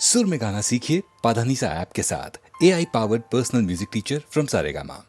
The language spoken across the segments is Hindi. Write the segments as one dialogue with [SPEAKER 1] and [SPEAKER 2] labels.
[SPEAKER 1] सुर में गाना सीखिए पाधानीसा ऐप के साथ। AI powered personal music teacher from Saregama.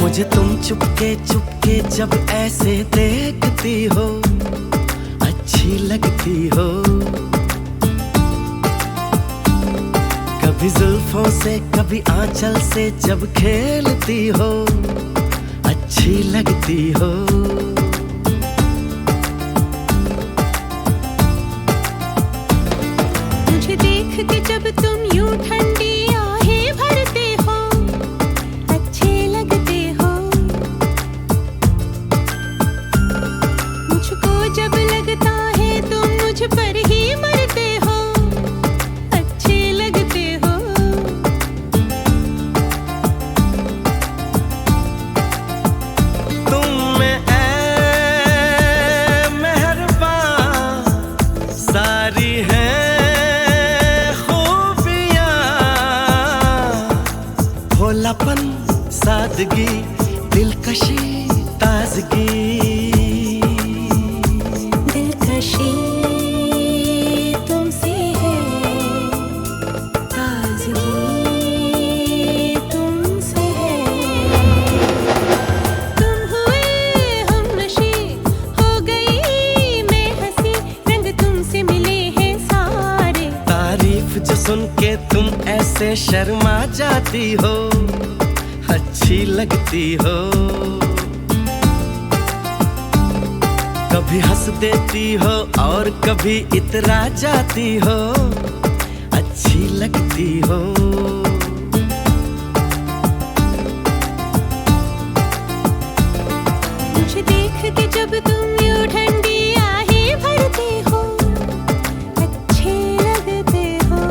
[SPEAKER 2] मुझे तुम चुपके चुपके जब ऐसे देखती हो, अच्छी लगती हो। कभी जुल्फों से कभी आंचल से जब खेलती हो, अच्छी लगती हो।
[SPEAKER 3] मुझे देख के जब तुम यूं ठंडी आहें भरते हो, अच्छे लगते हो। मुझको जब लगता है तुम मुझ पर ही मरते हो, अच्छे लगते हो।
[SPEAKER 2] तुम में ऐ मेहरबान सारी है भोलापन, सादगी, दिलकशी, ताजगी।
[SPEAKER 3] दिलकशी तुमसे है, ताजगी तुमसे है। तुम हुए हमनशी, हो गई मैं हंसी, रंग तुमसे मिले हैं सारे।
[SPEAKER 2] तारीफ जो सुन के तुम ऐसे शर्मा जाती हो, अच्छी लगती हो। कभी हंस देती हो और कभी इतरा जाती हो, अच्छी लगती हो।
[SPEAKER 3] मुझे देख के जब तुम यूं ठंडी आहें भरते हो, अच्छे लगते हो।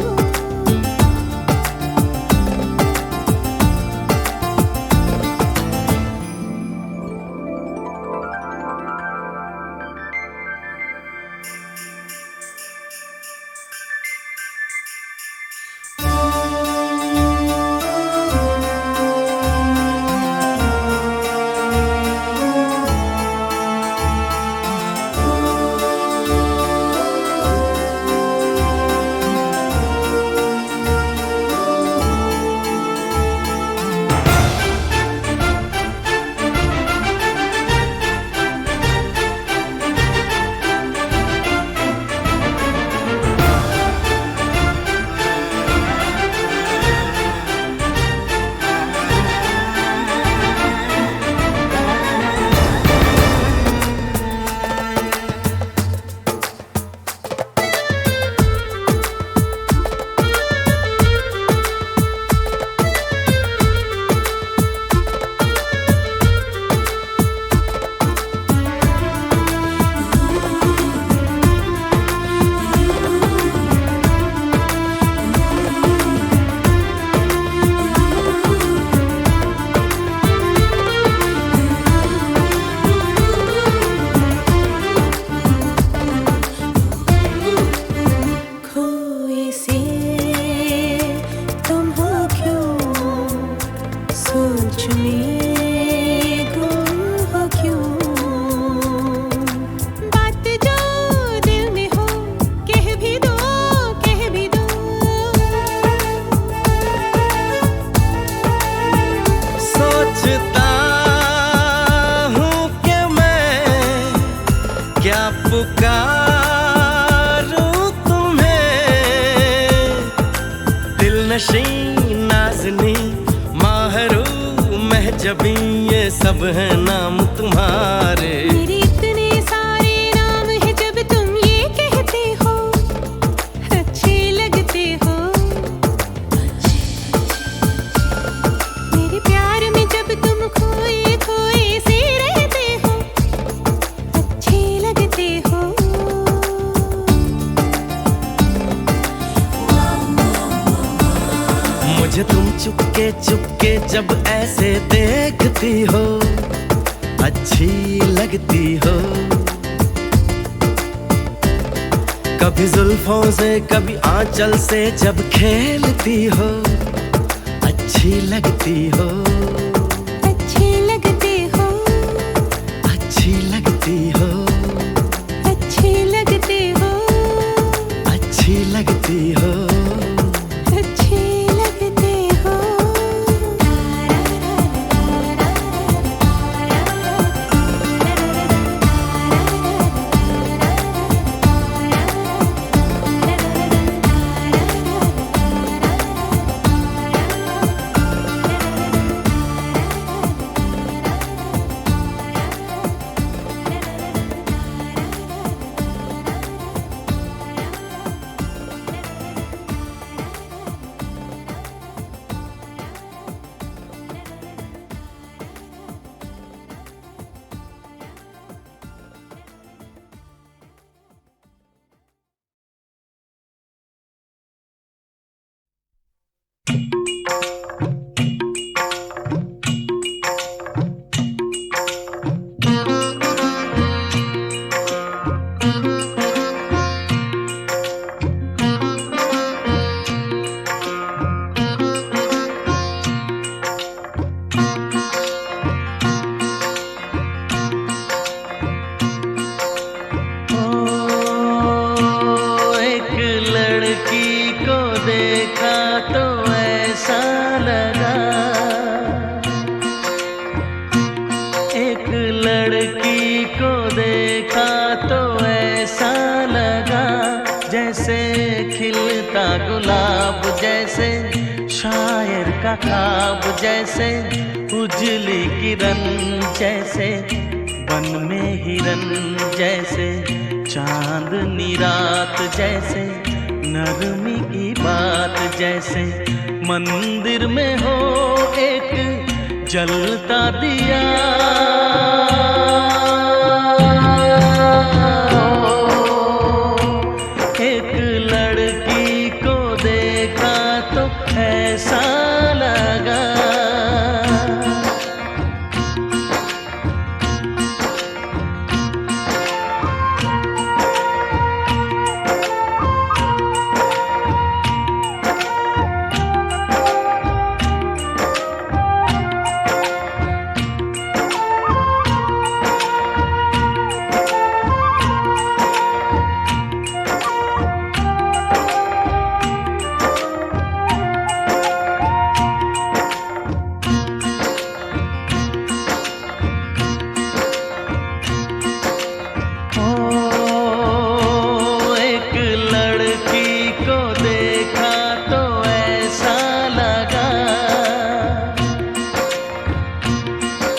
[SPEAKER 2] पुकारूं तुम्हें, दिलनशी नाज़नी माहरू महजबी, ये सब है नाम तुम्हारे।
[SPEAKER 3] मेरे इतने सारे नाम हैं, जब तुम ये कहते हो अच्छे लगते हो। मेरे प्यार में जब तुम खोए
[SPEAKER 2] लगती हो, अच्छी लगती हो। कभी जुल्फों से कभी आंचल से जब खेलती हो, अच्छी लगती हो,
[SPEAKER 3] अच्छी लगती हो,
[SPEAKER 2] अच्छी लगती हो,
[SPEAKER 3] अच्छी लगती हो,
[SPEAKER 2] अच्छी लगती हो।
[SPEAKER 3] अच्छी लगती हो।
[SPEAKER 2] लड़की को देखा तो ऐसा लगा जैसे खिलता गुलाब, जैसे शायर का ख्वाब, जैसे उजली किरण, जैसे वन में हिरन, जैसे चांदनी रात, जैसे नरमी की बात, जैसे मंदिर में हो एक जलता दिया। एक लड़की को देखा तो ऐसा लगा।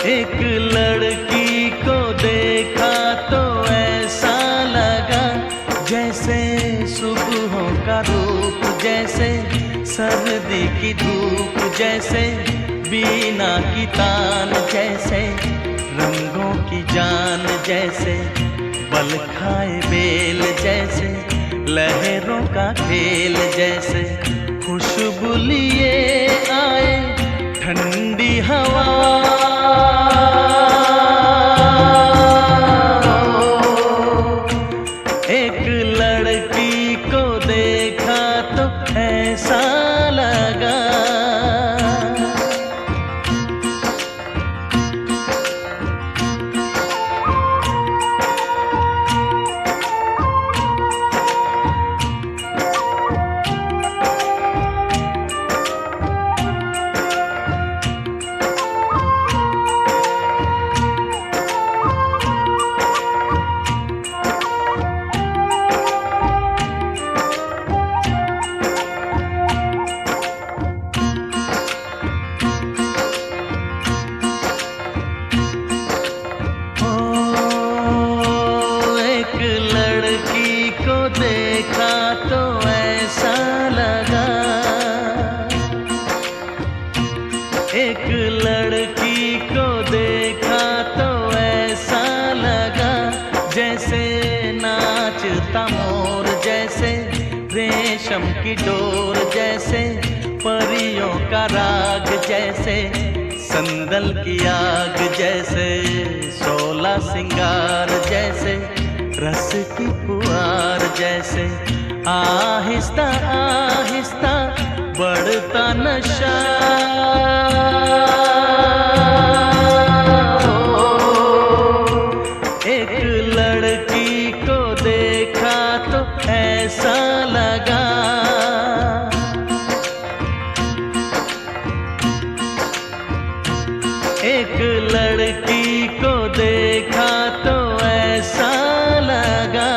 [SPEAKER 2] एक लड़की को देखा तो ऐसा लगा जैसे सुबहों का रूप, जैसे सर्दी की धूप, जैसे बीना की तान, जैसे रंगों की जान, जैसे बल खाए बेल, जैसे लहरों का खेल, जैसे खुशबू लिए आए ठंडी हवा। एक लड़की को देखा तो ऐसा लगा। देखा तो ऐसा लगा। एक लड़की को देखा तो ऐसा लगा जैसे नाचता मोर, जैसे रेशम की डोर, जैसे परियों का राग, जैसे संदल की आग जैसे, शोला सिंगार जैसे, रस की पुआर जैसे, आहिस्ता आहिस्ता बढ़ता नशा। एक लड़की को देखा तो ऐसा लगा, एक लड़की को देखा तो ऐसा लगा।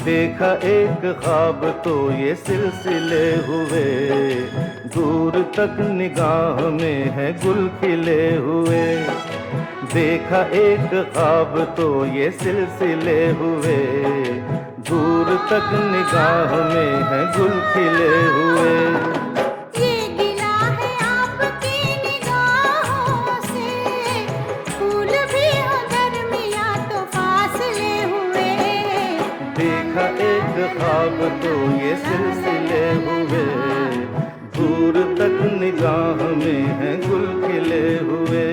[SPEAKER 4] देखा एक ख्वाब तो ये सिलसिले हुए, दूर तक निगाह में है गुल खिले हुए। देखा एक ख्वाब तो ये सिलसिले हुए, दूर तक निगाह में है गुल खिले हुए।
[SPEAKER 3] ये गिला है आपकी निगाहों से, फूल भी हो दरमियां तो फासले हुए।
[SPEAKER 4] देखा एक ख्वाब तो ये सिलसिले हुए, दूर तक निगाह में है गुल खिले हुए।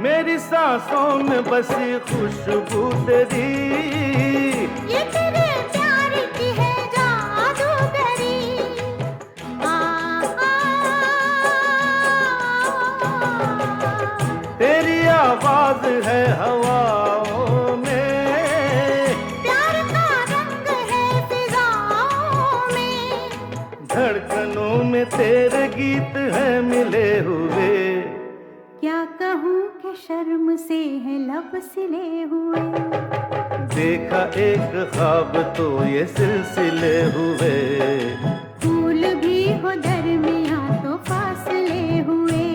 [SPEAKER 4] मेरी सांसों में बसी खुशबू तेरी,
[SPEAKER 3] ये तेरे प्यार की है जादूगरी।
[SPEAKER 4] तेरी आवाज है हवाओं में,
[SPEAKER 3] प्यार का रंग है फिजाओं में।
[SPEAKER 4] धड़कनों में तेरे गीत है मिले हुए।
[SPEAKER 3] क्या कहूँ कि शर्म से है लब सिले हुए।
[SPEAKER 4] देखा एक ख्वाब तो ये सिलसिले हुए,
[SPEAKER 3] फूल भी हो दरमियां तो फासले हुए।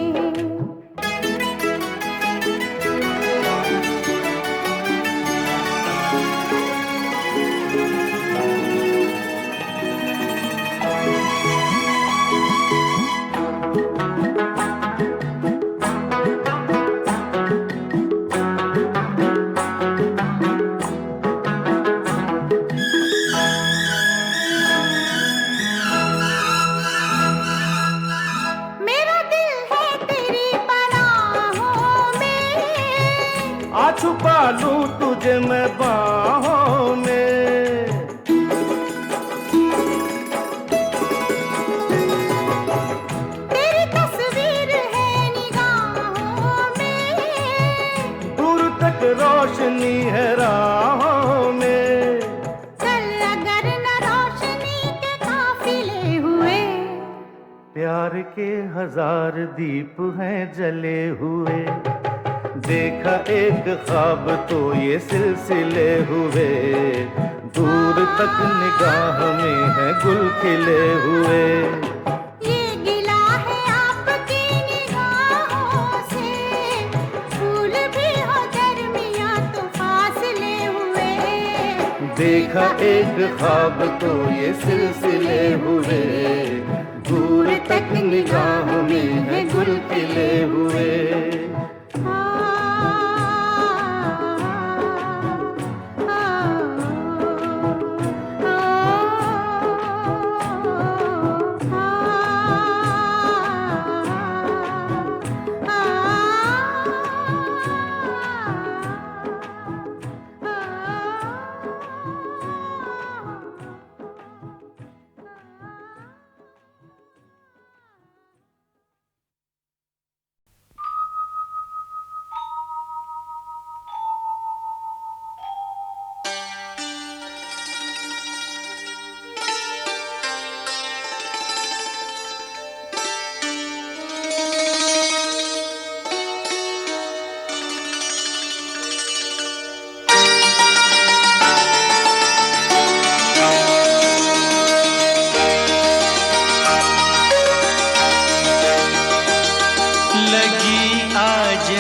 [SPEAKER 4] के हजार दीप हैं जले हुए। देखा एक ख्वाब तो ये सिलसिले हुए, दूर तक निगाह में है गुल खिले हुए।
[SPEAKER 3] ये गिला है आपकी निगाहों से, फूल भी हो दरमियां तो फासले हुए।
[SPEAKER 4] देखा एक ख्वाब तो ये सिलसिले हुए, दूर तक निगाह में है गुल खिले हुए।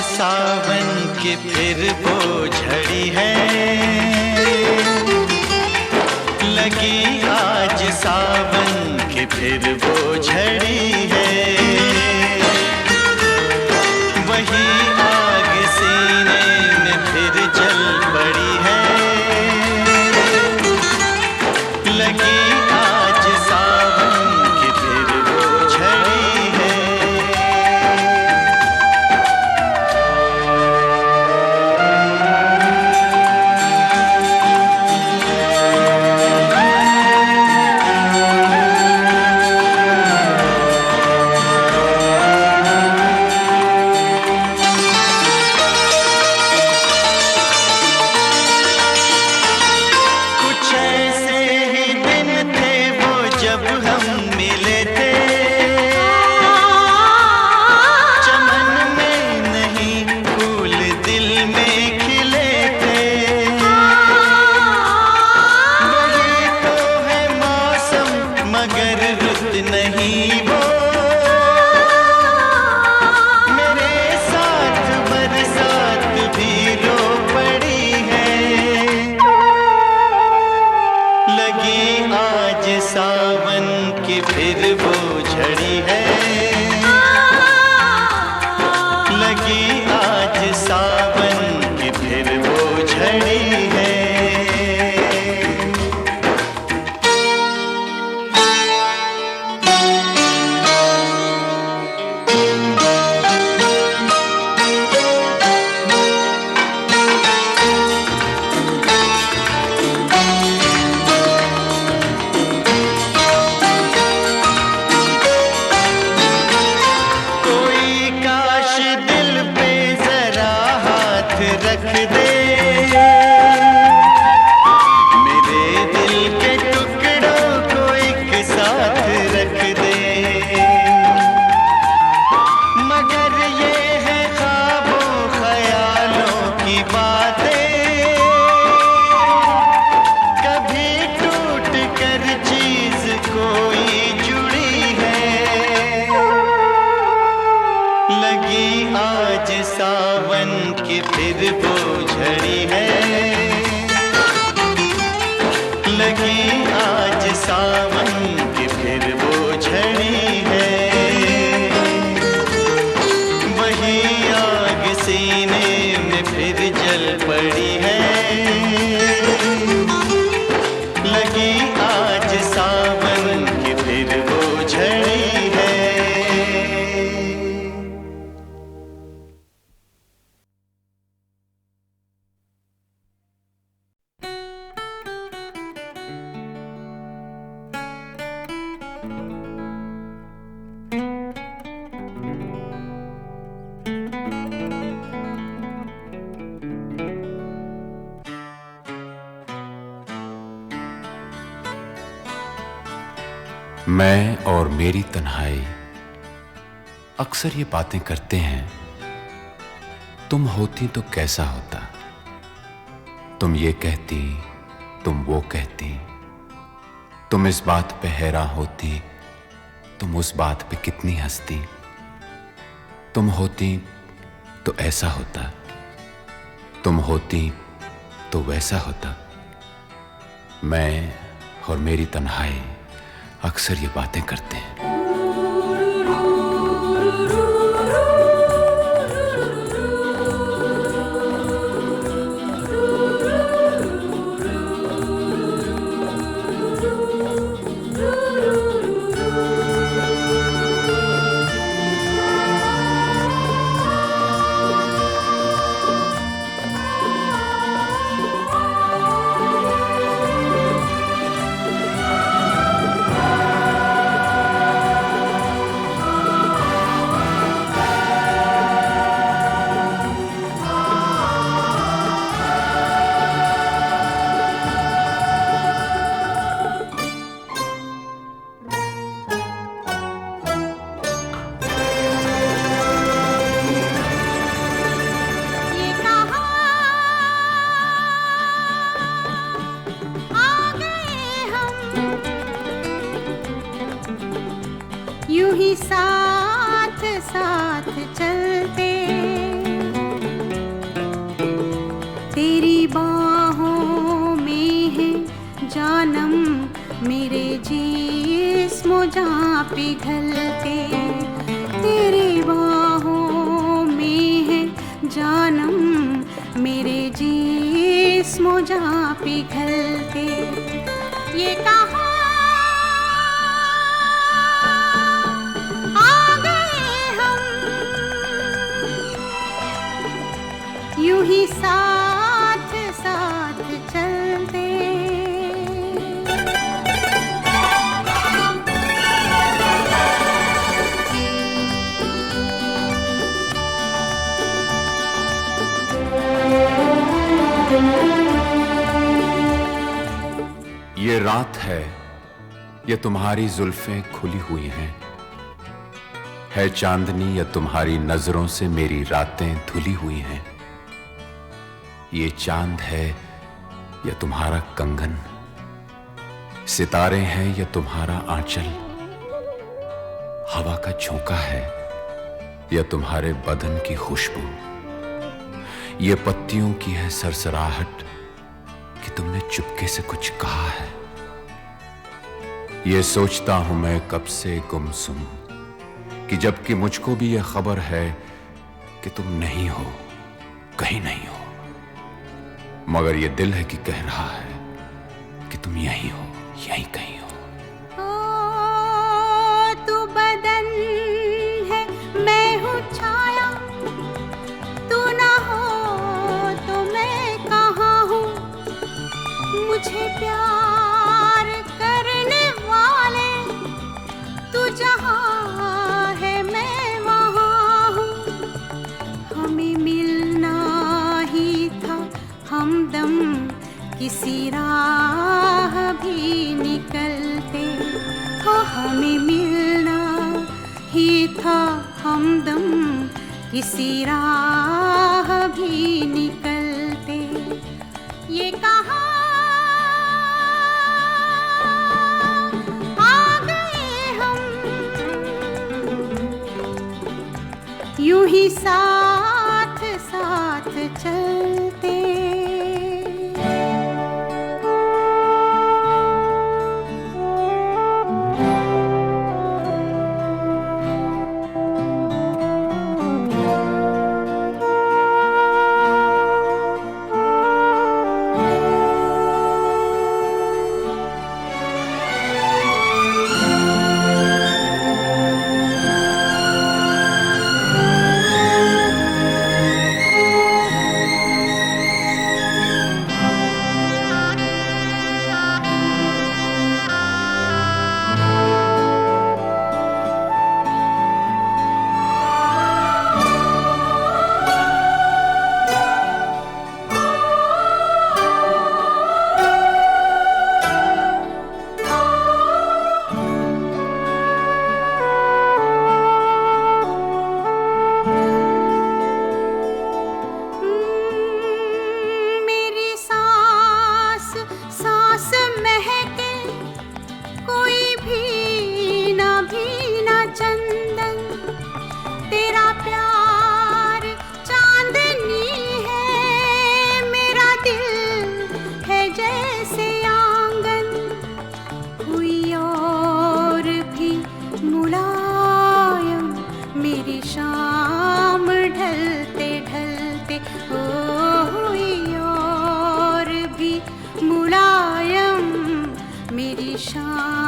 [SPEAKER 2] सावन की फिर वो झड़ी है, लगी आज सावन की फिर वो झड़ी है। वही आग सीने में फिर जल पड़ी है, लगी आज सावन की फिर वो झड़ी है।
[SPEAKER 5] मैं और मेरी तन्हाई अक्सर ये बातें करते हैं, तुम होती तो कैसा होता, तुम ये कहती, तुम वो कहती, तुम इस बात पे हैरान होती, तुम उस बात पे कितनी हंसती, तुम होती तो ऐसा होता, तुम होती तो वैसा होता। मैं और मेरी तन्हाई अक्सर ये बातें करते हैं।
[SPEAKER 3] ये कहाँ आ गए हम, यूं ही साथ साथ चलते, तेरी बाहों में है जानम, मेरे जिस्म जहाँ पिघलते, तेरी बाहों में है जानम, मेरे जिस्म जहाँ पिघलते। ये कहाँ आ गए हम, यूं ही साथ साथ चलते।
[SPEAKER 5] ये रात है, ये तुम्हारी जुल्फें खुली हुई हैं, है चांदनी या तुम्हारी नजरों से मेरी रातें धुली हुई हैं। ये चांद है या तुम्हारा कंगन, सितारे हैं या तुम्हारा आंचल, हवा का झोंका है या तुम्हारे बदन की खुशबू, ये पत्तियों की है सरसराहट कि तुमने चुपके से कुछ कहा है। ये सोचता हूं मैं कब से गुमसुम कि जबकि मुझको भी ये खबर है कि तुम नहीं हो, कहीं नहीं हो, मगर ये दिल है कि कह रहा है कि तुम यहीं हो, यहीं कहीं हो।
[SPEAKER 3] ओ तू बदन है, मैं हूँ छाया, तू ना हो तो मैं कहाँ हूँ, मुझे प्यार करने वाले तू जहाँ है मैं वहाँ हूँ। हमें मिलना ही था हमदम, किसी राह भी निकलते हो, हमें मिलना ही था हमदम, किसी राह भी निकलते। ये कहाँ आ गए हम, यूं ही साथ साथ चलते।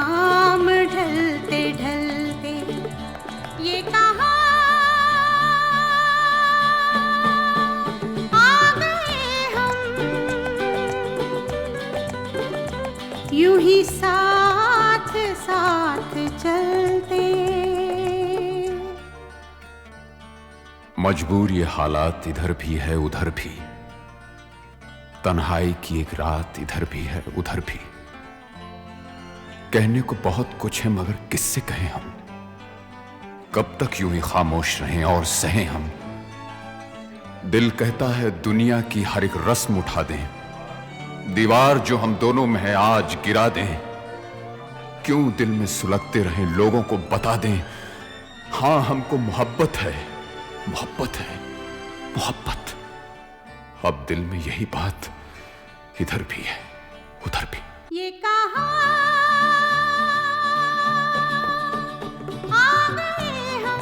[SPEAKER 3] शाम ढलते ढलते ये कहाँ आ गए हम, यूं ही साथ साथ चलते।
[SPEAKER 5] मजबूर ये हालात इधर भी है उधर भी, तन्हाई की एक रात इधर भी है उधर भी। कहने को बहुत कुछ है मगर किससे कहें हम, कब तक यूं ही खामोश रहें और सहें हम। दिल कहता है दुनिया की हर एक रस्म उठा दें, दीवार जो हम दोनों में है आज गिरा दें। क्यों दिल में सुलगते रहें, लोगों को बता दें हां हमको मोहब्बत है, मोहब्बत है, मोहब्बत। अब दिल में यही बात इधर भी है उधर भी।
[SPEAKER 3] ये कहाँ आ गए हम,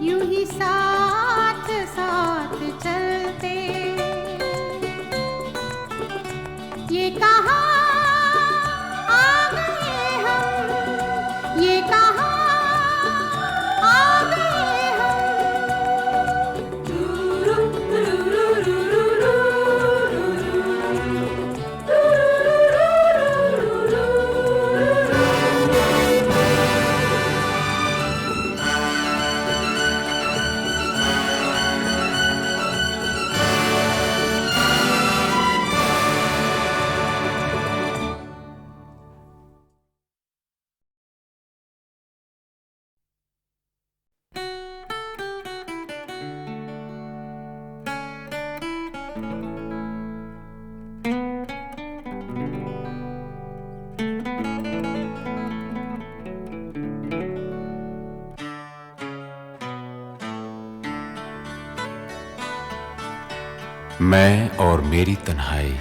[SPEAKER 3] यूं ही साथ साथ चलते। ये कहाँ आ गए हम, ये कहाँ आ गए
[SPEAKER 5] मैं और मेरी तन्हाई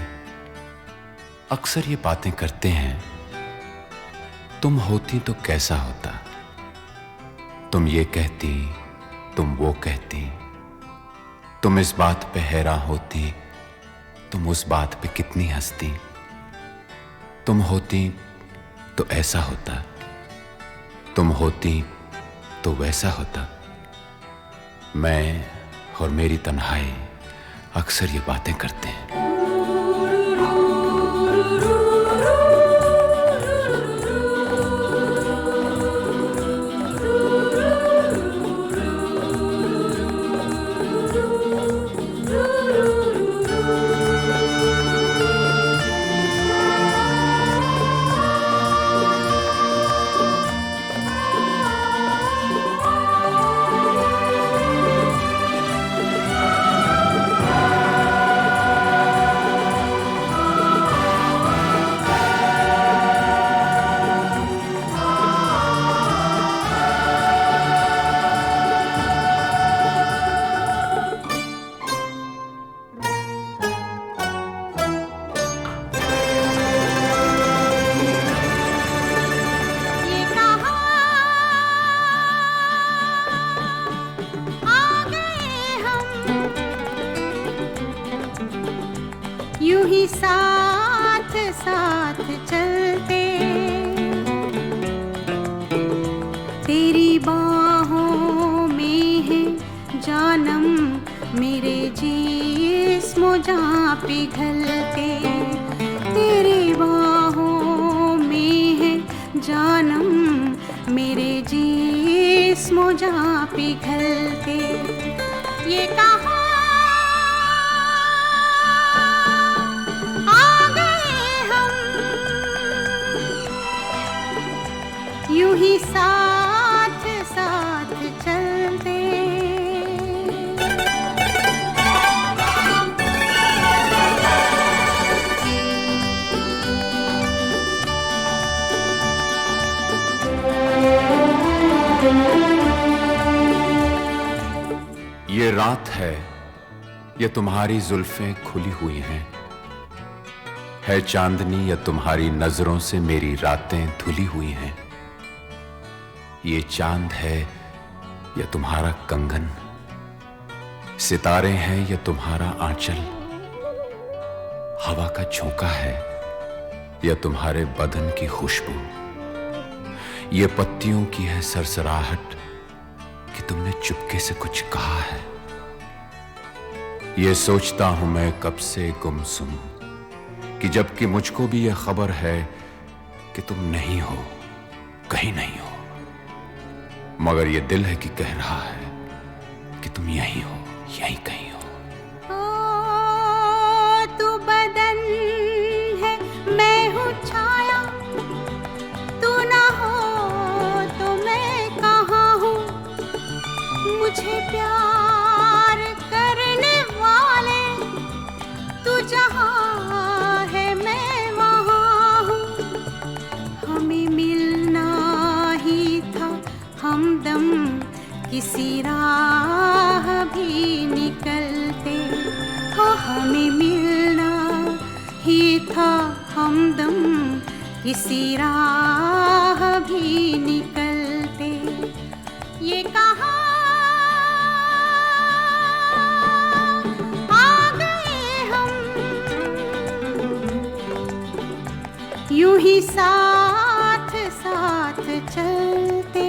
[SPEAKER 5] अक्सर ये बातें करते हैं, तुम होती तो कैसा होता। तुम ये कहती, तुम वो कहती, तुम इस बात पे हैरान होती, तुम उस बात पे कितनी हंसती। तुम होती तो ऐसा होता, तुम होती तो वैसा होता। मैं और मेरी तन्हाई अक्सर ये बातें करते हैं। यूं ही साथ साथ चलते। तेरी बाहों में है जानम, मेरे जिस्म जहाँ पिघलते। तेरी बाहों में है जानम, मेरे जिस्म जहाँ पिघलते। ये कहाँ यूं ही साथ साथ चलते। ये रात है, ये तुम्हारी जुल्फें खुली हुई हैं। है चांदनी या तुम्हारी नजरों से मेरी रातें धुली हुई हैं। ये चांद है या तुम्हारा कंगन, सितारे हैं या तुम्हारा आंचल। हवा का झोंका है या तुम्हारे बदन की खुशबू, ये पत्तियों की है सरसराहट कि तुमने चुपके से कुछ कहा है। ये सोचता हूं मैं कब से गुमसुम कि जबकि मुझको भी यह खबर है कि तुम नहीं हो, कहीं नहीं हो, मगर ये दिल है कि कह रहा है कि तुम यहीं हो, यहीं कहीं हो।
[SPEAKER 3] तू बदन है, मैं हूँ छाया, तू ना हो तो मैं कहाँ हूँ। मुझे प्यार करने वाले तू जहाँ है मैं वहाँ हूँ। हमें मिलना ही था हमदम, किसी राह भी निकलते हो। हमें मिलना ही था हमदम, किसी राह भी निकलते। ये कहाँ आ गए हम, यूं ही साथ साथ चलते।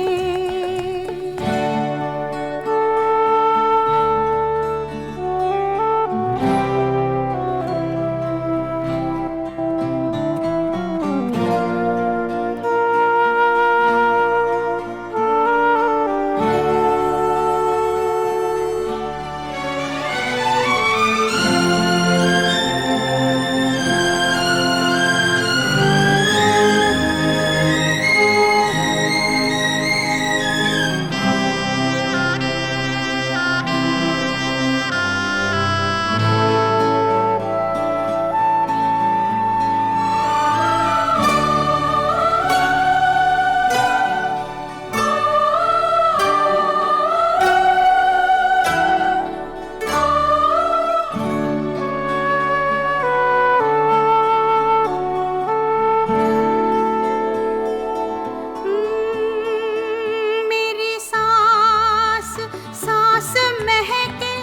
[SPEAKER 3] मेरी सांस सांस महके,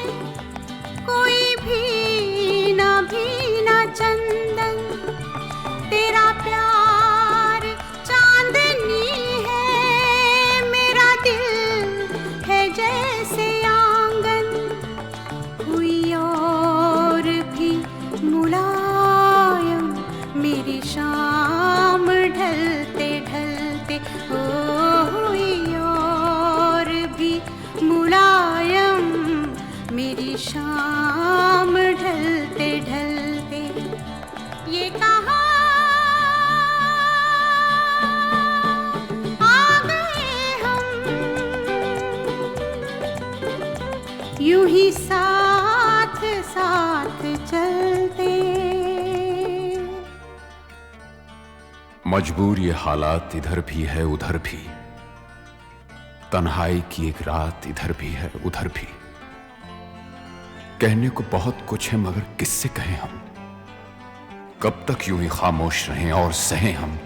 [SPEAKER 3] कोई भीना भीना चंदन। तेरा प्यार चांदनी है, मेरा दिल है जैसे आंगन। कोई और भी मुलायम, मेरी शाम ढलते ढलते हो। कोई और भी मुलायम, मेरी शाम ढलते ढलते। ये कहाँ आ गए हम, यूं ही साथ साथ चलते।
[SPEAKER 5] मजबूर ये हालात इधर भी है उधर भी, तन्हाई की एक रात इधर भी है उधर भी। कहने को बहुत कुछ है मगर किससे कहें हम, कब तक यूं ही खामोश रहें और सहें हम।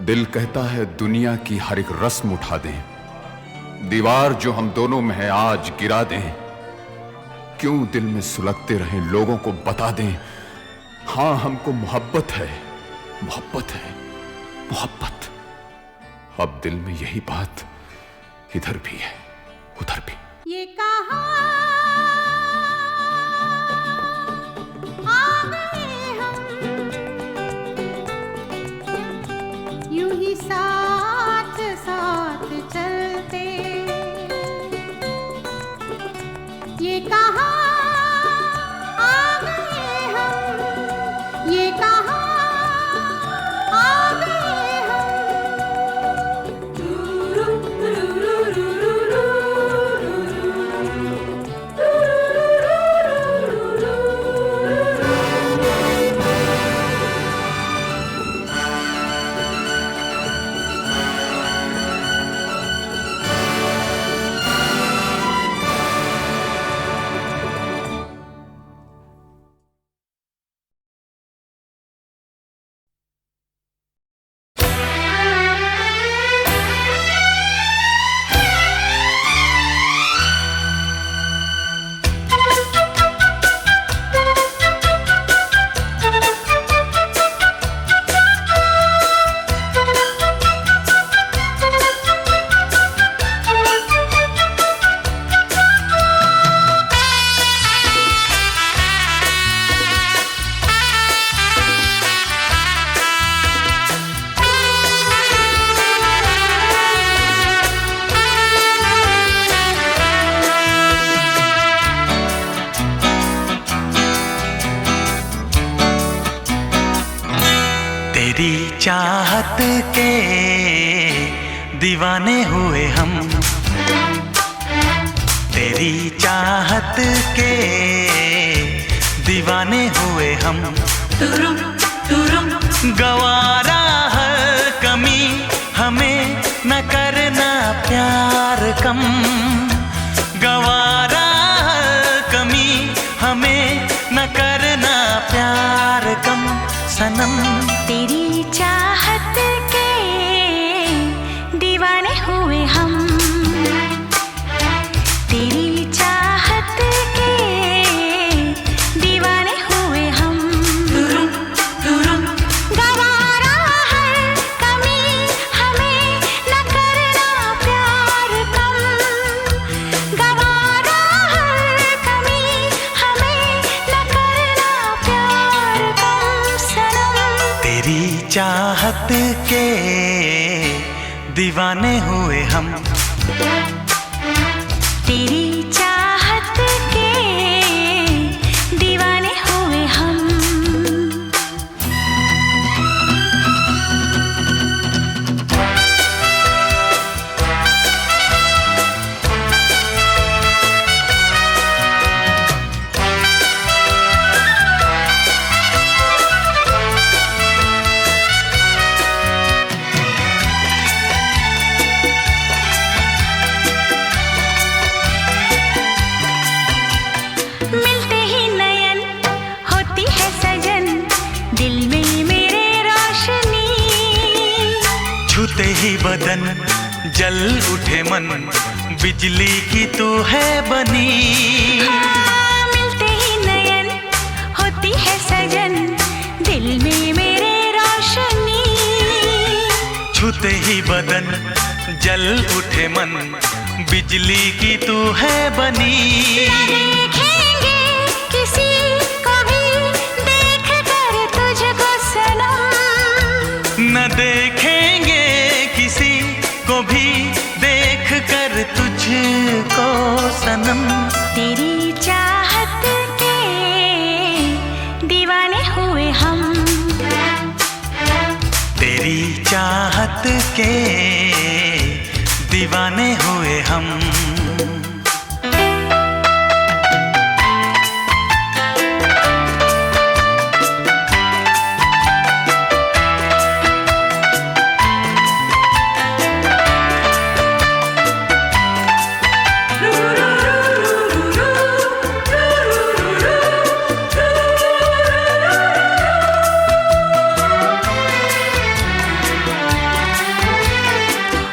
[SPEAKER 5] दिल कहता है दुनिया की हर एक रस्म उठा दें, दीवार जो हम दोनों में है आज गिरा दें। क्यों दिल में सुलगते रहें, लोगों को बता दें हाँ हमको मोहब्बत है, मोहब्बत है, मोहब्बत। अब दिल में यही बात इधर भी है उधर भी।
[SPEAKER 3] ये कहाँ आ गए हम, यूं ही साथ साथ चलते। ये कहाँ आ गए हम, ये कहाँ आ गए हम।
[SPEAKER 6] तेरी चाहत के दीवाने हुए हम, तेरी चाहत के दीवाने हुए हम। गवारा हर कमी हमें न करना प्यार कम, गवारा हर कमी हमें न करना प्यार कम सनम।
[SPEAKER 3] तेरी चाहत के दीवाने हुए हम, तेरी चाहत के दीवाने हुए हम। गवारा हर कमी हमें न करना प्यार कम, गवारा हर कमी हमें न करना प्यार कम सनम।
[SPEAKER 6] तेरी चाहत के दीवाने हुए हम,
[SPEAKER 3] तेरी चाहत के दीवाने हुए हम। मिलते ही नयन होती है सजन, दिल में मेरे रोशनी।
[SPEAKER 6] छूते ही बदन जल उठे मन, बिजली की तू है बनी।
[SPEAKER 3] मिलते ही नयन होती है सजन, दिल में मेरे रोशनी।
[SPEAKER 6] छूते ही बदन जल उठे मन, बिजली की तू है बनी।
[SPEAKER 3] देखेंगे किसी को भी देख कर तुझको सनम,
[SPEAKER 6] न देखेंगे किसी को भी देख कर तुझको सनम।
[SPEAKER 3] तेरी चाहत के दीवाने हुए हम,
[SPEAKER 6] तेरी चाहत के दीवाने हुए हम।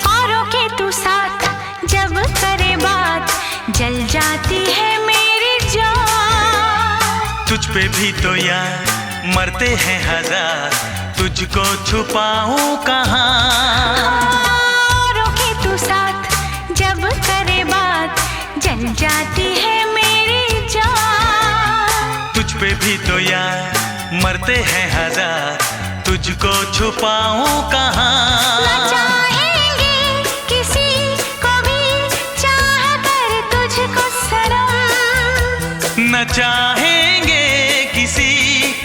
[SPEAKER 3] औरों के तू साथ जब करे बात, जल जाती है मेरी जान।
[SPEAKER 6] तुझ पे भी तो यार मरते हैं हजार, तुझको छुपाऊं कहाँ।
[SPEAKER 3] औरों के तू साथ जब करे बात, जल जाती है मेरी जान।
[SPEAKER 6] तुझ पे भी तो यार मरते हैं हजार, तुझको छुपाऊं
[SPEAKER 3] न
[SPEAKER 6] कहाँ।
[SPEAKER 3] चाहेंगे किसी को भी चाह कर तुझको सनम,
[SPEAKER 6] न चाहेंगे किसी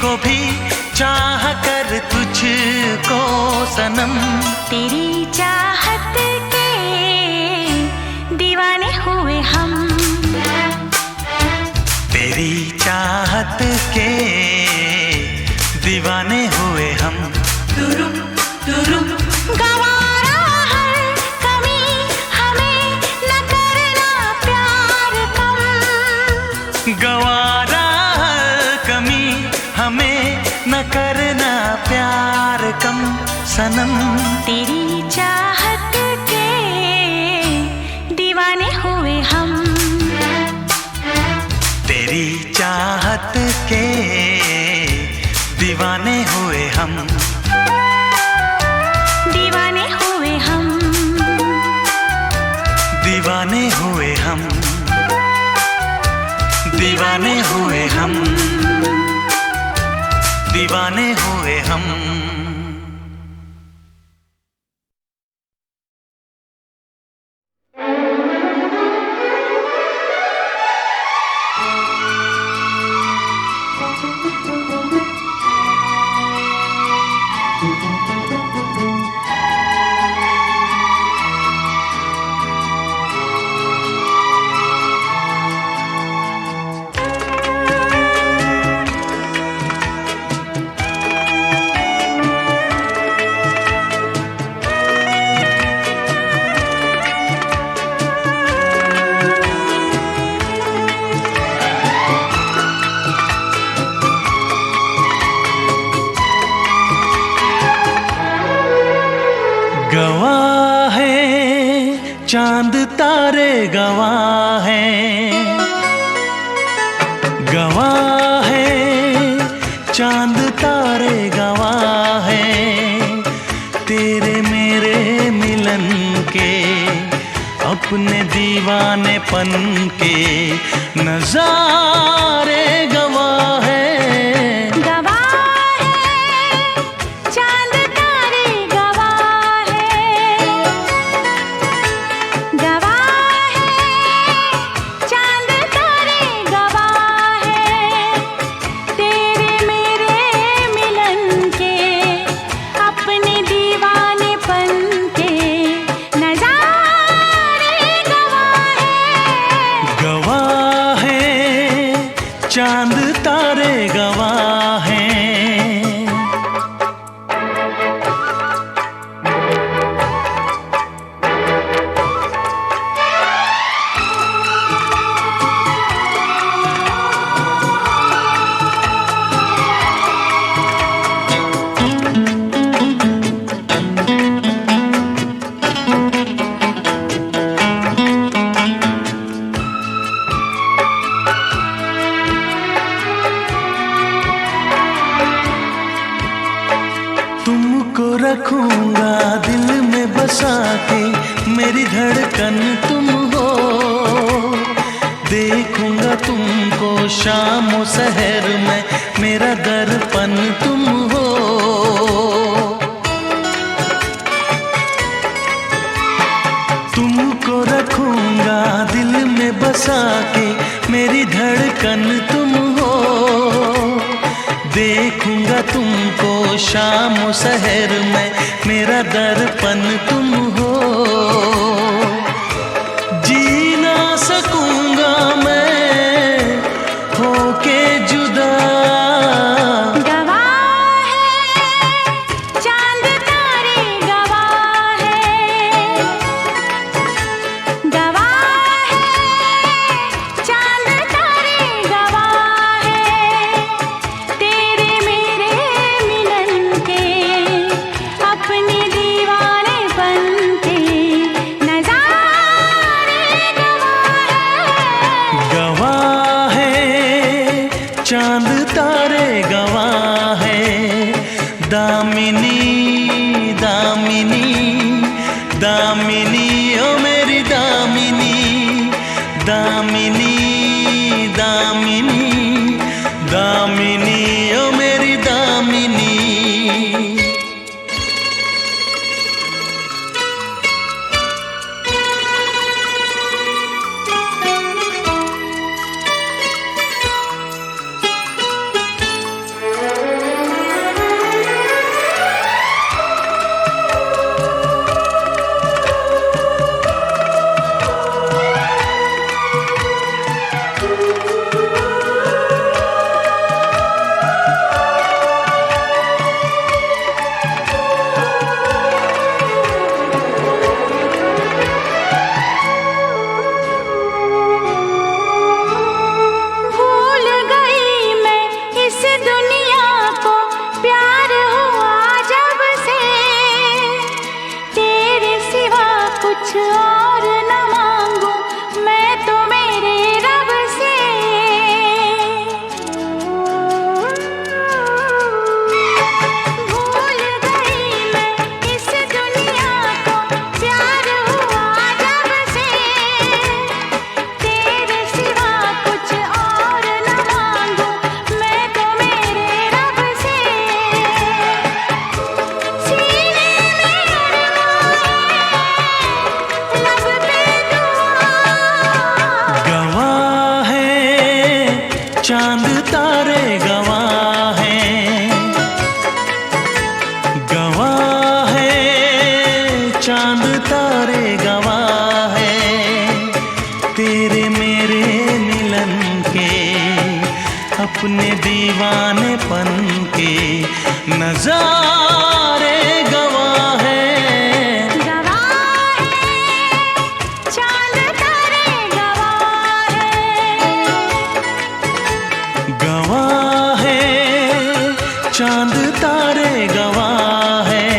[SPEAKER 6] को भी चाह कर तुझको सनम।
[SPEAKER 3] तेरी चाहत के दीवाने हुए हम,
[SPEAKER 6] तेरी चाहत के दीवाने हुए हम।
[SPEAKER 3] गवारा हर कमी हमें न करना प्यार कम,
[SPEAKER 6] गवारा हर कमी हमें न करना प्यार कम सनम।
[SPEAKER 3] तेरी चाहत के दीवाने हुए हम,
[SPEAKER 6] तेरी चाहत के दीवाने हुए हम।
[SPEAKER 3] दीवाने हुए हम,
[SPEAKER 6] दीवाने हुए हम, दीवाने हुए हम, दीवाने हुए हम। गवाह है चांद तारे, गवाह है, गवाह है चांद तारे, गवाह है तेरे मेरे मिलन के, अपने दीवानेपन के नजारे गवाह है। चांद तारे गवाह हैं। तुमको रखूंगा दिल में बसा के, मेरी धड़कन तुम हो, देखूंगा तुमको शाम और सहर में, मेरा दर्पण तुम हो। तुमको रखूंगा दिल में बसा के, मेरी धड़कन तुम हो, देखूंगा तुमको शाम और सहर में, मेरा दर्पण तुम हो। जी ना सकूंगा मैं होके जुदा।
[SPEAKER 3] गवाह है चांद तारे, गवाह है, गवाह है चांद तारे, गवाह है तेरे मेरे मिलन के, अपने दीवानेपन के नजारे
[SPEAKER 6] गवाह है चांद तारे, गवाह है दामिनी, दामिनी, दामिनी ओ मेरी दामिनी, दामिनी, दामिनी, दामिनी ओ मेरी दामिनी। अपने दीवानेपन के नजारे गवाह है।
[SPEAKER 3] चांद तारे गवाह
[SPEAKER 6] है, चांद तारे गवाह है।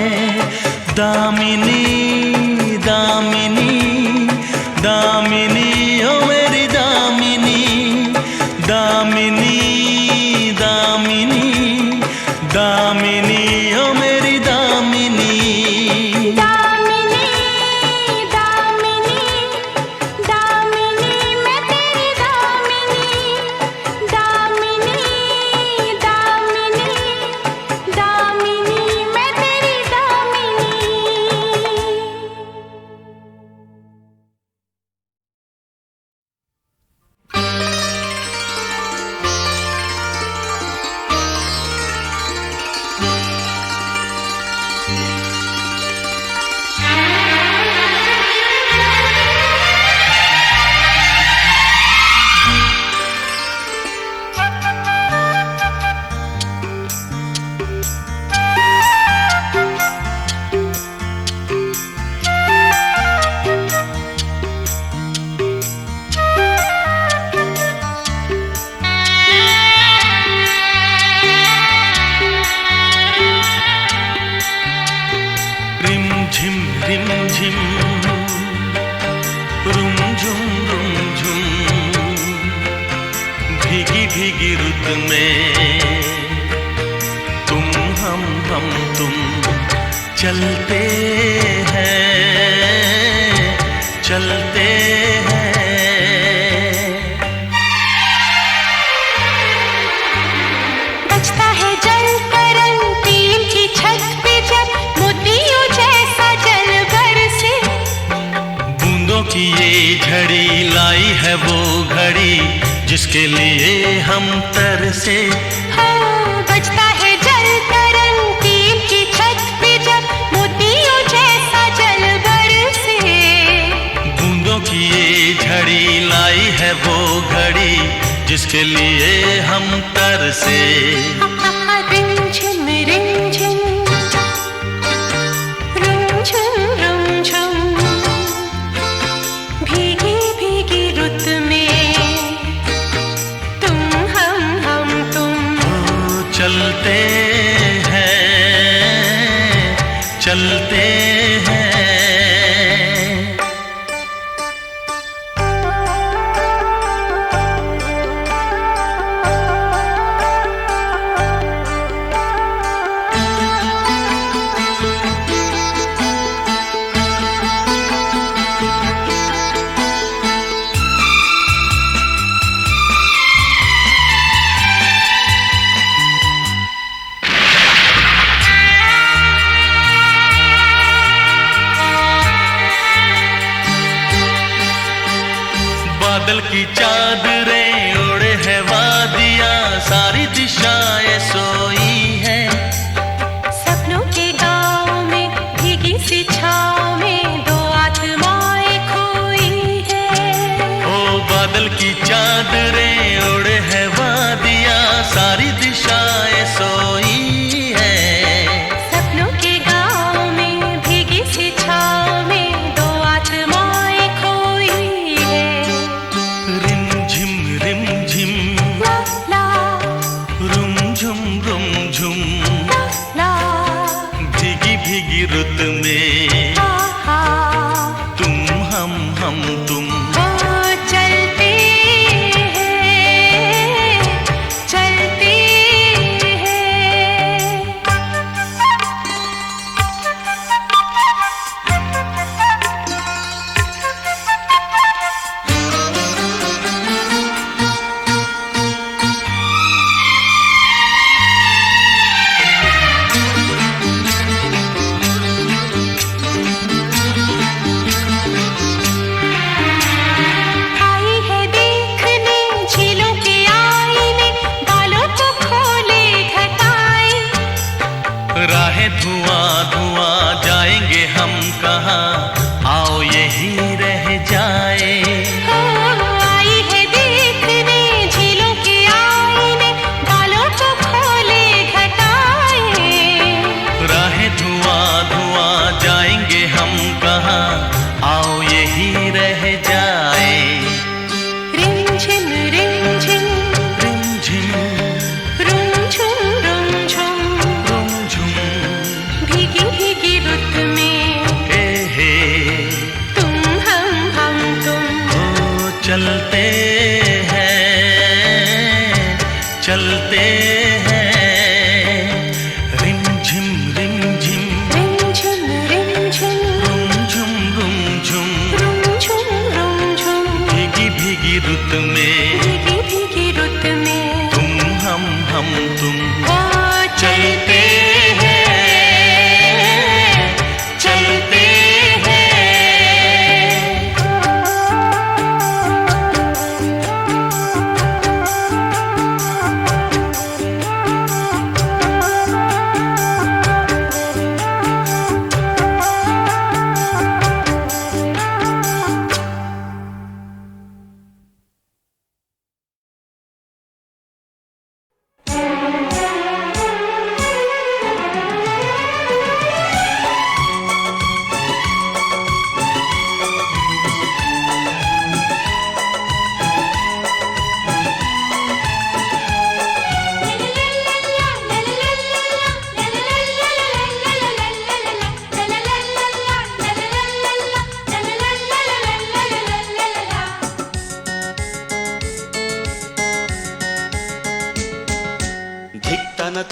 [SPEAKER 6] दामिनी दामिनी दामिनी ओ मेरी दामिनी, दामिनी दामिनी दामिनी ओ मेरी दामिनी।
[SPEAKER 3] दामिनी दामिनी दामिनी मैं तेरी दामिनी, दामिनी दामिनी दामिनी मैं तेरी दामिनी।
[SPEAKER 6] रिम झिम रुम झुम भीगी भीगी रुत में तुम हम तुम चलते हैं।
[SPEAKER 3] बजता है जल तरंग टीम की छत पे जब मोतियों जैसा जल बरसे।
[SPEAKER 6] बूंदों की ये झड़ी लाई है वो घड़ी जिसके लिए हम तरसे।
[SPEAKER 3] हाँ, बजता है जल तरंग टीम की छत पे जब मोतियों जैसा जल बरसे।
[SPEAKER 6] बूंदों की ये झड़ी लाई है वो घड़ी जिसके लिए हम तरसे।
[SPEAKER 3] रिमझिम रिमझिम रुमझुम भीगी भीगी रुत में तुम हम तुम
[SPEAKER 6] चलते हैं। बादल की चादरें ओढ़े है वादियाँ, सारी दिशाएं सोई है।
[SPEAKER 3] सपनों के गाँव में भीगी सी छाँव में दो आत्माएं खोई है।
[SPEAKER 6] ओ बादल की चादरें ओढ़े है वादियाँ, सारी दिशाएं सोई है।
[SPEAKER 3] सपनों के गाँव में भीगी सी छाँव में दो आत्माएं खोई है।
[SPEAKER 6] रिम झिम
[SPEAKER 3] ला ला
[SPEAKER 6] रुम झुम
[SPEAKER 3] ला
[SPEAKER 6] भीगी भीगी रुत में
[SPEAKER 3] हा हा
[SPEAKER 6] तुम हम तुम
[SPEAKER 3] ओ चलते हैं चलते हैं। आई है देखने झीलों के आईने, बालों को खोले घटाएं।
[SPEAKER 6] राहें धुआं जाएंगे हम कहाँ, आओ यही रह जाए।
[SPEAKER 3] आई है देखने झीलों के आईने,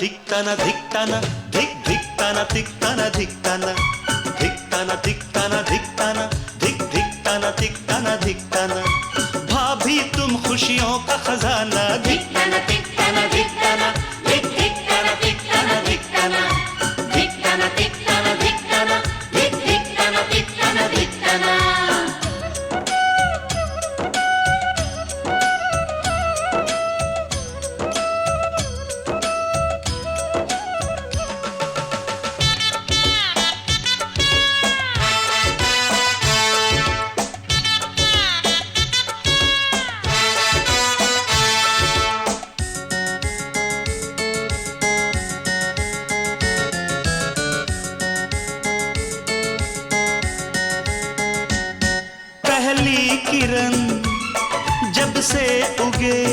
[SPEAKER 6] धिक्ताना धिक्ताना धिक धिक्ताना धिक्ताना धिक्ताना धिक्ताना धिक्ताना धिक्ताना धिक धिक्ताना धिक्ताना धिक्ताना भाभी तुम खुशियों का खजाना धिक्ताना धिक्ताना धिक्ताना धिक धिक्ताना धिक्ताना धिक्ताना धिक्ताना धिक्ताना धिक्ताना धिक धिक्ताना धिक्ताना धिक्ताना। पहली किरण जब से उगे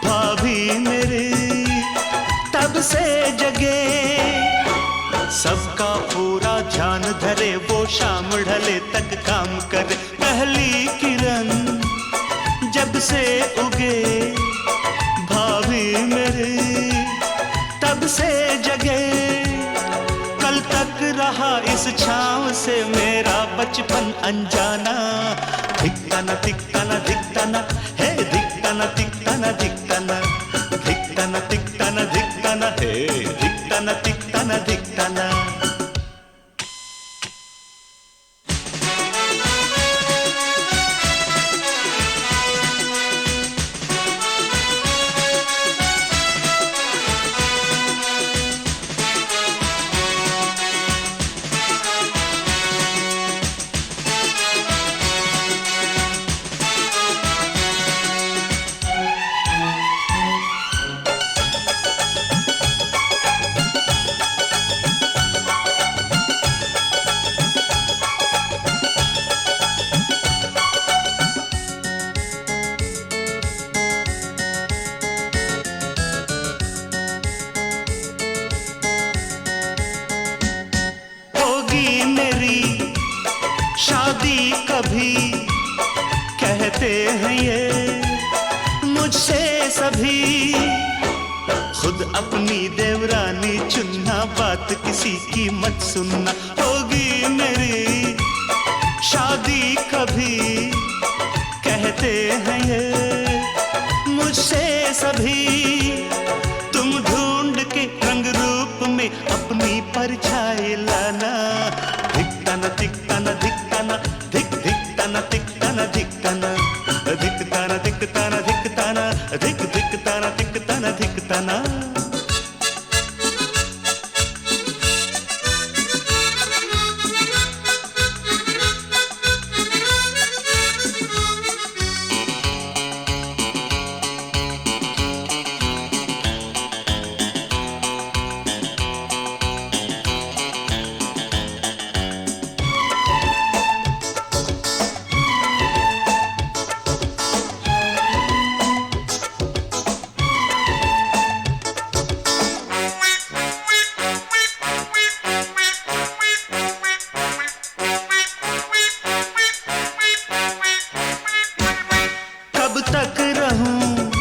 [SPEAKER 6] भाभी मेरे तब से जगे सबका पूरा ध्यान धरे वो शाम ढले तक काम करे पहली किरण जब से उगे भाभी मेरे तब से जगे कल तक रहा इस छांव से मेरा बचपन अनजाना धिक्ताना धिक्ताना धिक्ताना हे धिक्ताना धिक्ताना धिक्ताना धिक्ताना धिक्ताना धिक्ताना हे धिक्ताना धिक्ताना धिक्ताना। शादी कभी कहते हैं ये मुझसे सभी खुद अपनी देवरानी चुनना बात किसी की मत सुनना होगी मेरी शादी कभी कहते हैं ये मुझसे सभी तुम ढूंढ के रंग रूप में अपनी परछाई लाना धिक्ताना धिक्ताना धिक्ताना धिक धिक्ताना धिक्ताना धिक्ताना धिक्ताना धिक्ताना धिक्ताना धिक धिक्ताना धिक्ताना धिक्ताना। तक रहूं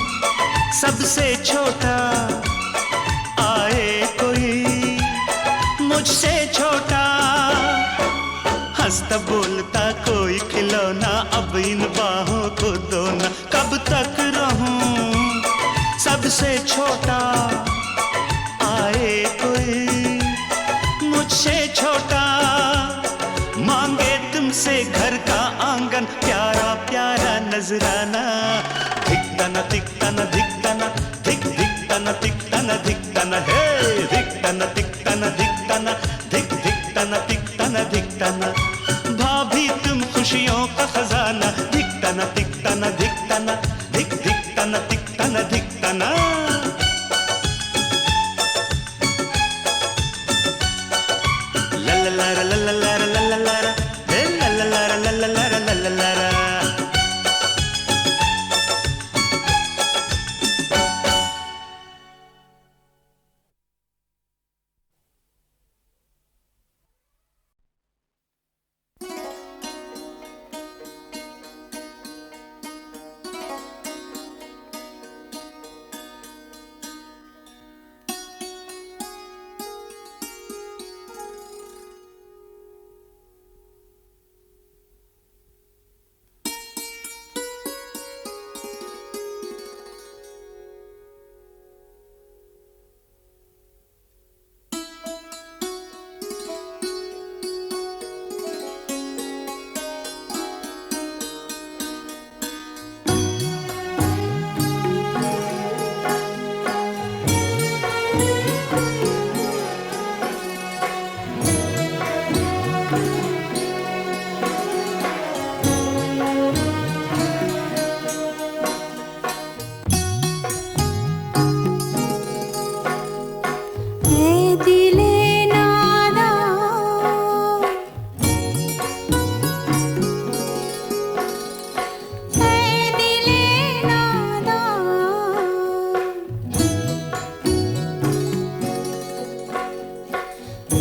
[SPEAKER 6] सबसे छोटा आए कोई मुझसे छोटा हंसता बोलता कोई खिलौना अब इन बाहों को दो ना कब तक रहूं सबसे छोटा आए कोई मुझसे छोटा मांगे तुमसे घर का आंगन प्यारा प्यारा नजराना धिक्ताना धिक्ताना धिक्ताना धिक धिक्ताना धिक्ताना धिक्ताना हे धिक्ताना धिक्ताना धिक्ताना धिक धिक्ताना धिक्ताना धिक्ताना भाभी तुम खुशियों का खजाना धिक्ताना धिक्ताना धिक्ताना धिक धिक्ताना धिक्ताना धिक्ताना। लल्ला लल्ला लल्ला लल्ला हे लल्ला लल्ला लल्ला लल्ला।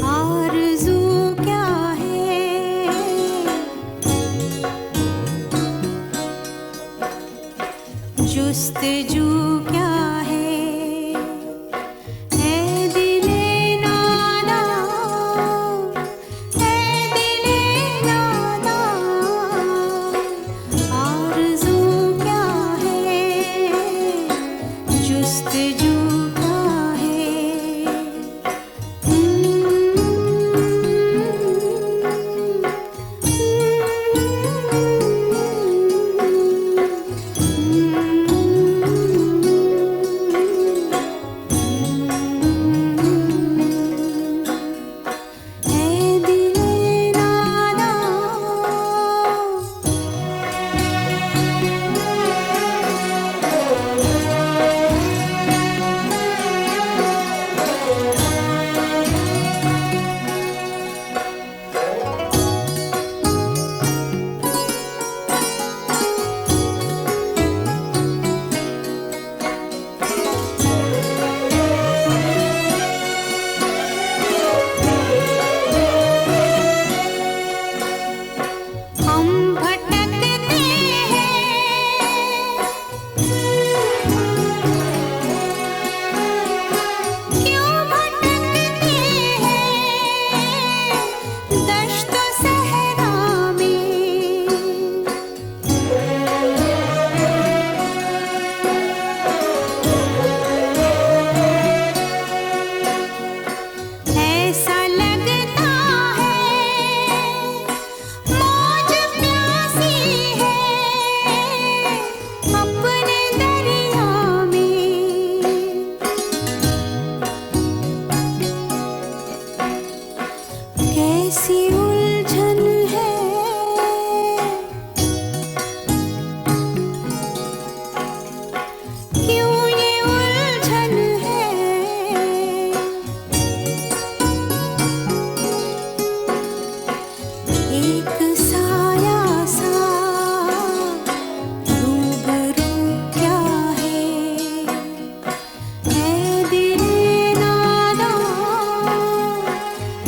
[SPEAKER 3] आरज़ू क्या है, जुस्तजू क्या है, ऐ दिले नादा, ऐ दिले नादा, आरज़ू क्या है, जुस्तजू क्या है। हम भटकते हैं, क्यों भटकते हैं दश्त सहरा में। ऐसा लगता है मौज प्यासी है अपने दरिया में। कैसी उलझन है, क्यों ये उलझन है। एक साया सा रूबरू क्या है, ऐ दिले नादा,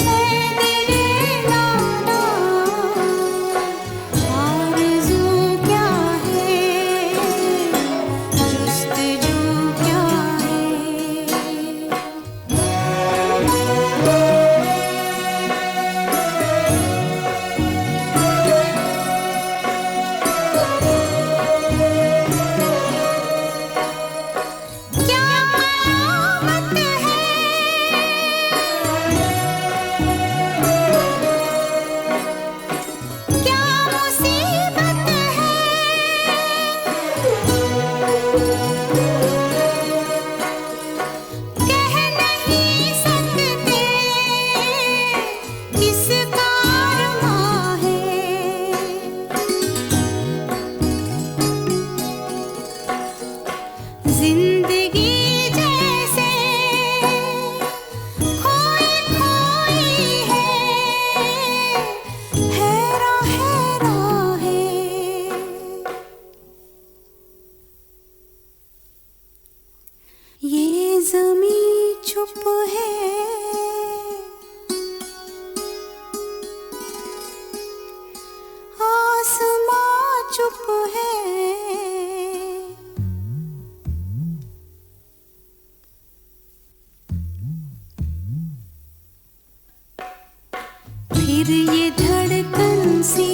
[SPEAKER 3] ऐ दिले नादा, आरज़ू क्या है, जुस्तजू क्या है। क्या कयामत है, क्या मुसीबत है, कह नहीं सकते किसका अरमां है। जिंदगी जैसे खोई खोई है, हैरा हैरा है। ये ज़मीं चुप है, आसमां चुप है। फिर ये धड़कन सी